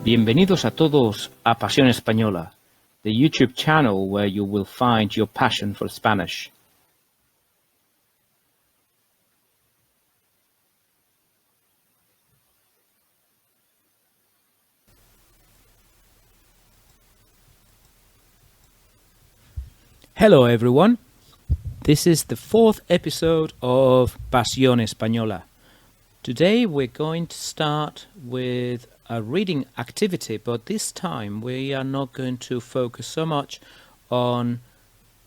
Bienvenidos a todos a Pasión española, the YouTube channel where you will find your passion for Spanish. Hello everyone, this is the fourth episode of Pasión española. Today we're going to start with a reading activity, but this time we are not going to focus so much on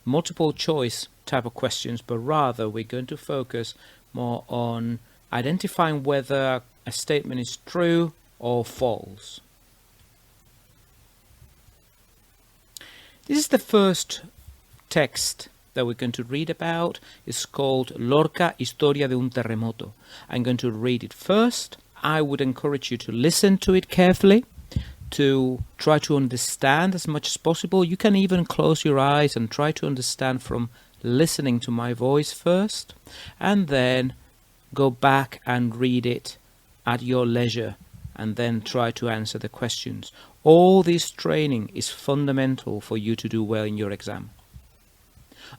multiple choice type of questions, but rather we're going to focus more on identifying whether a statement is true or false. This is the first text that we're going to read about. It's called Lorca, historia de un terremoto. I'm going to read it first. I would encourage you to listen to it carefully, to try to understand as much as possible. You can even close your eyes and try to understand from listening to my voice first, and then go back and read it at your leisure, and then try to answer the questions. All this training is fundamental for you to do well in your exam.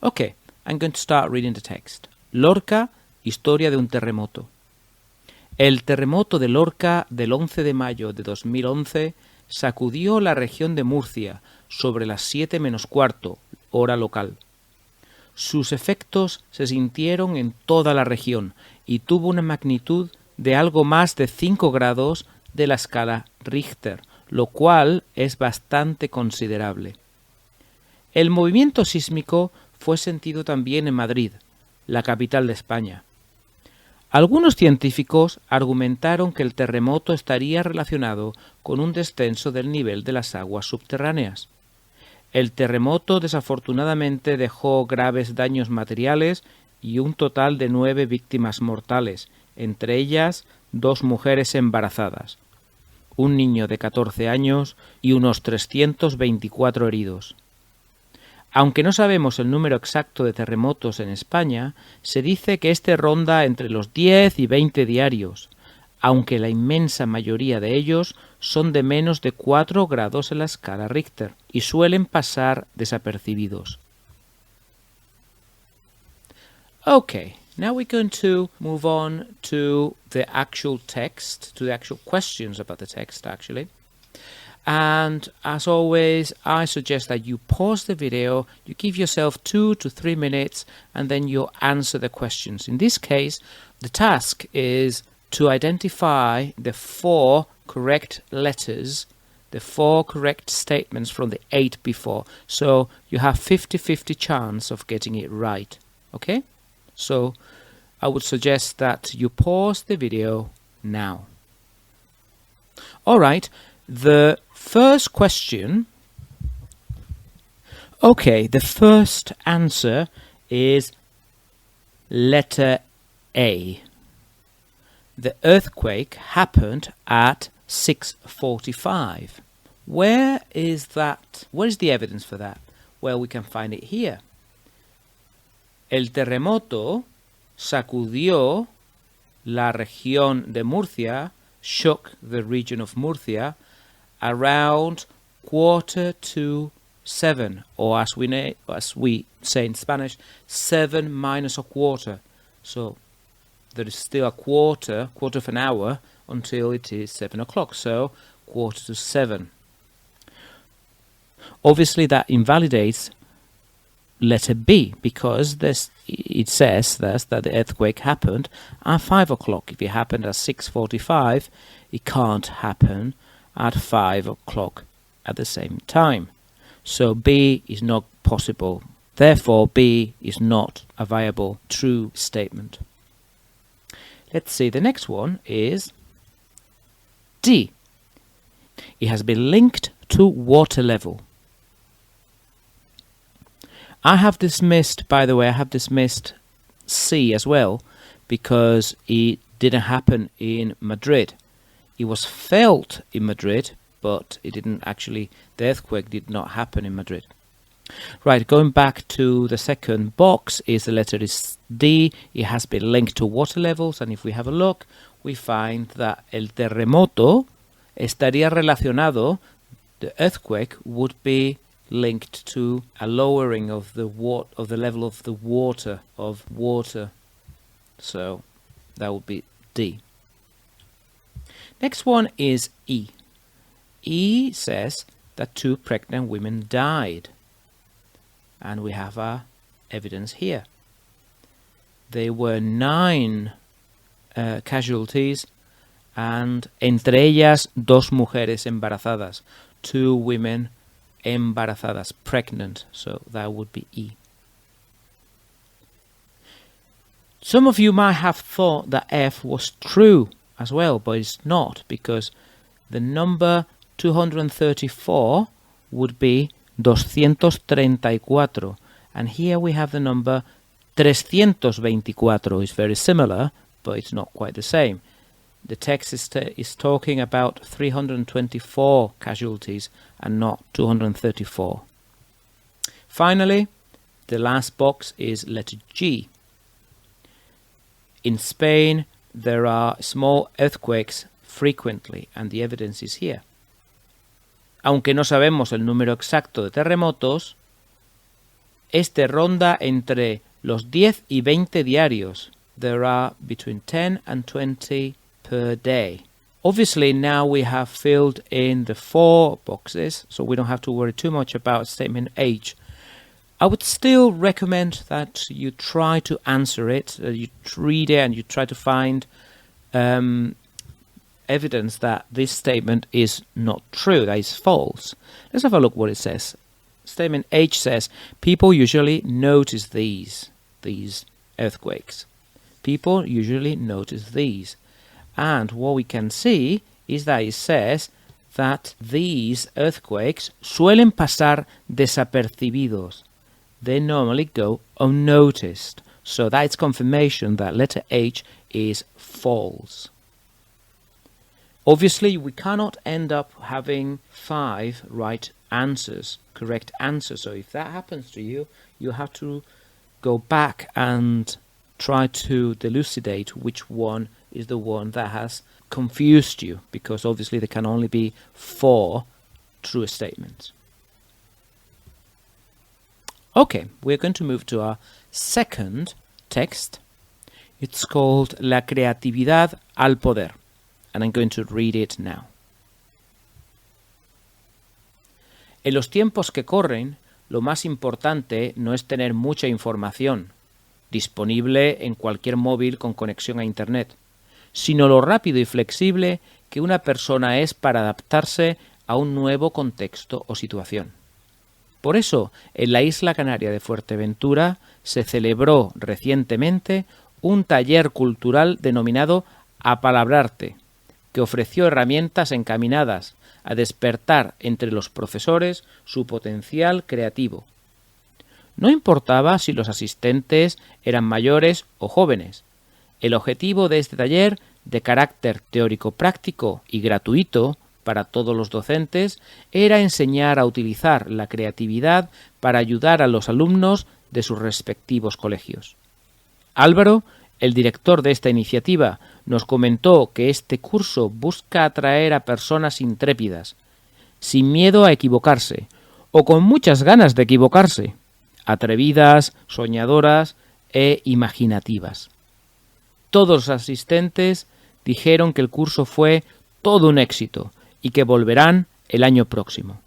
Okay, I'm going to start reading the text. Lorca, historia de un terremoto. El terremoto de Lorca del 11 de mayo de 2011 sacudió la región de Murcia sobre las 7 menos cuarto, hora local. Sus efectos se sintieron en toda la región y tuvo una magnitud de algo más de 5 grados de la escala Richter, lo cual es bastante considerable. El movimiento sísmico fue sentido también en Madrid, la capital de España. Algunos científicos argumentaron que el terremoto estaría relacionado con un descenso del nivel de las aguas subterráneas. El terremoto desafortunadamente dejó graves daños materiales y un total de 9 víctimas mortales, entre ellas 2 mujeres embarazadas, un niño de 14 años y unos 324 heridos. Aunque no sabemos el número exacto de terremotos en España, se dice que este ronda entre los 10 y 20 diarios, aunque la inmensa mayoría de ellos son de menos de 4 grados en la escala Richter y suelen pasar desapercibidos. Okay, now we're going to move on to the actual text, to the actual questions about the text actually. And as always, I suggest that you pause the video, you give yourself 2 to 3 minutes, and then you answer the questions. In this case, the task is to identify the 4 correct letters, the 4 correct statements from the 8 before. So you have 50-50 chance of getting it right. Okay? So I would suggest that you pause the video now. All right. The first question, okay, the first answer is letter A. The earthquake happened at 6:45. Where is that? What is the evidence for that? Well, we can find it here. El terremoto sacudió la región de Murcia, shook the region of Murcia, around 6:45, or as we say in Spanish, 7 minus a quarter. So there is still a quarter of an hour until it is 7 o'clock. So 6:45. Obviously, that invalidates letter B because it says that the earthquake happened at 5 o'clock. If it happened at 6:45, it can't happen at 5 o'clock at the same time. So B is not possible. Therefore, B is not a viable true statement. Let's see, the next one is D. It has been linked to water level. I have dismissed C as well because it didn't happen in Madrid. It was felt in Madrid, but it didn't actually, the earthquake did not happen in Madrid. Right, going back to the second box, the letter is D. It has been linked to water levels, and if we have a look, we find that el terremoto estaría relacionado, the earthquake would be linked to a lowering of the level of the water. So that would be D. Next one is E. E says that 2 pregnant women died. And we have our evidence here. There were 9 casualties, and entre ellas 2 mujeres embarazadas, 2 women embarazadas, pregnant, so that would be E. Some of you might have thought that F was true as well, but it's not, because the number 234 would be 234, and here we have the number 324. It's very similar, but it's not quite the same. The text is talking about 324 casualties and not 234. Finally, the last box is letter G. In Spain, there are small earthquakes frequently, and the evidence is here. Aunque no sabemos el número exacto de terremotos, este ronda entre los 10 y 20 diarios. There are between 10 and 20 per day. Obviously, now we have filled in the 4 boxes, so we don't have to worry too much about statement H. I would still recommend that you try to answer it, you read it and you try to find evidence that this statement is not true, that is false. Let's have a look what it says. Statement H says, people usually notice these earthquakes. People usually notice these. And what we can see is that it says that these earthquakes suelen pasar desapercibidos. They normally go unnoticed. So that's confirmation that letter H is false. Obviously, we cannot end up having 5 right answers, correct answers. So if that happens to you, you have to go back and try to elucidate which one is the one that has confused you, because obviously there can only be 4 true statements. Okay, we're going to move to our second text. It's called La creatividad al poder, and I'm going to read it now. En los tiempos que corren, lo más importante no es tener mucha información disponible en cualquier móvil con conexión a Internet, sino lo rápido y flexible que una persona es para adaptarse a un nuevo contexto o situación. Por eso, en la isla canaria de Fuerteventura se celebró recientemente un taller cultural denominado Apalabrarte, que ofreció herramientas encaminadas a despertar entre los profesores su potencial creativo. No importaba si los asistentes eran mayores o jóvenes. El objetivo de este taller, de carácter teórico-práctico y gratuito para todos los docentes, era enseñar a utilizar la creatividad para ayudar a los alumnos de sus respectivos colegios. Álvaro, el director de esta iniciativa, nos comentó que este curso busca atraer a personas intrépidas, sin miedo a equivocarse, o con muchas ganas de equivocarse, atrevidas, soñadoras e imaginativas. Todos los asistentes dijeron que el curso fue todo un éxito y que volverán el año próximo.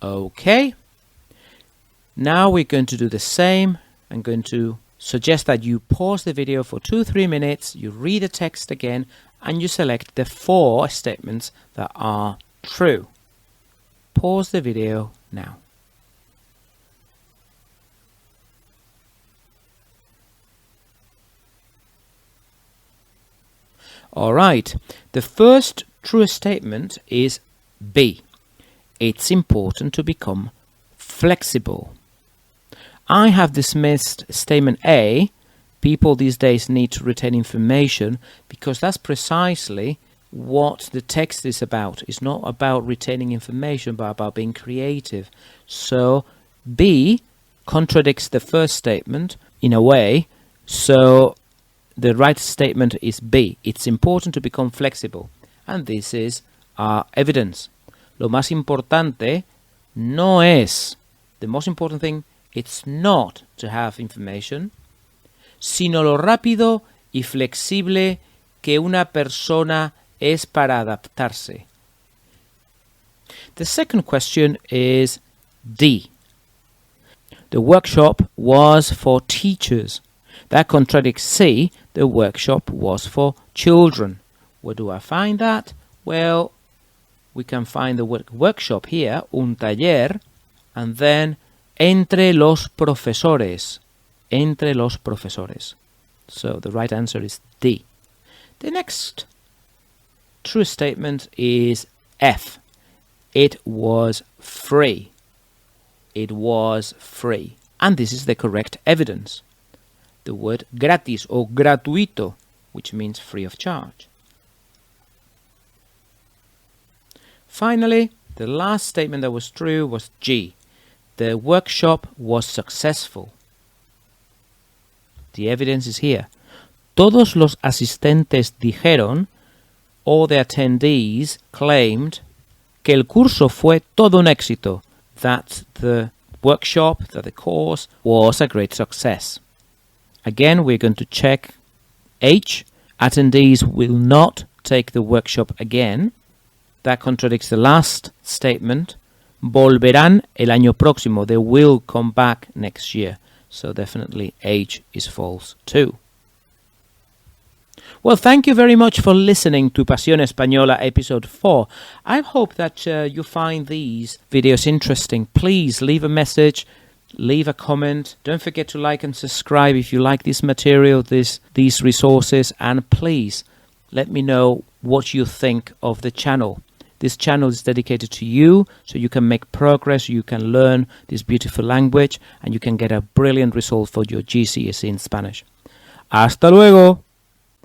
Okay. Now we're going to do the same. I'm going to suggest that you pause the video for 2-3 minutes, you read the text again, and you select the 4 statements that are true. Pause the video now. All right, the first true statement is B. It's important to become flexible. I have dismissed statement A. People these days need to retain information, because that's precisely what the text is about. It's not about retaining information, but about being creative. So B contradicts the first statement in a way. So the right statement is B. It's important to become flexible. And this is our evidence. Lo más importante no es, the most important thing, it's not to have information, sino lo rápido y flexible que una persona es para adaptarse. The second question is D. The workshop was for teachers. That contradicts C. The workshop was for children. Where do I find that? Well, we can find the word workshop here, un taller, and then entre los profesores. Entre los profesores. So the right answer is D. The next true statement is F. It was free. It was free. And this is the correct evidence. The word gratis or gratuito, which means free of charge. Finally, the last statement that was true was G. The workshop was successful. The evidence is here. Todos los asistentes dijeron, all the attendees claimed, que el curso fue todo un éxito, that the workshop, that the course was a great success. Again, we're going to check H. Attendees will not take the workshop again. That contradicts the last statement. Volverán el año próximo. They will come back next year. So definitely H is false too. Well, thank you very much for listening to Pasión Española episode 4. I hope that you find these videos interesting. Please leave a message, leave a comment. Don't forget to like and subscribe if you like this material, these resources, and please let me know what you think of the channel. This channel is dedicated to you, so you can make progress, you can learn this beautiful language, and you can get a brilliant result for your GCSE in Spanish. ¡Hasta luego!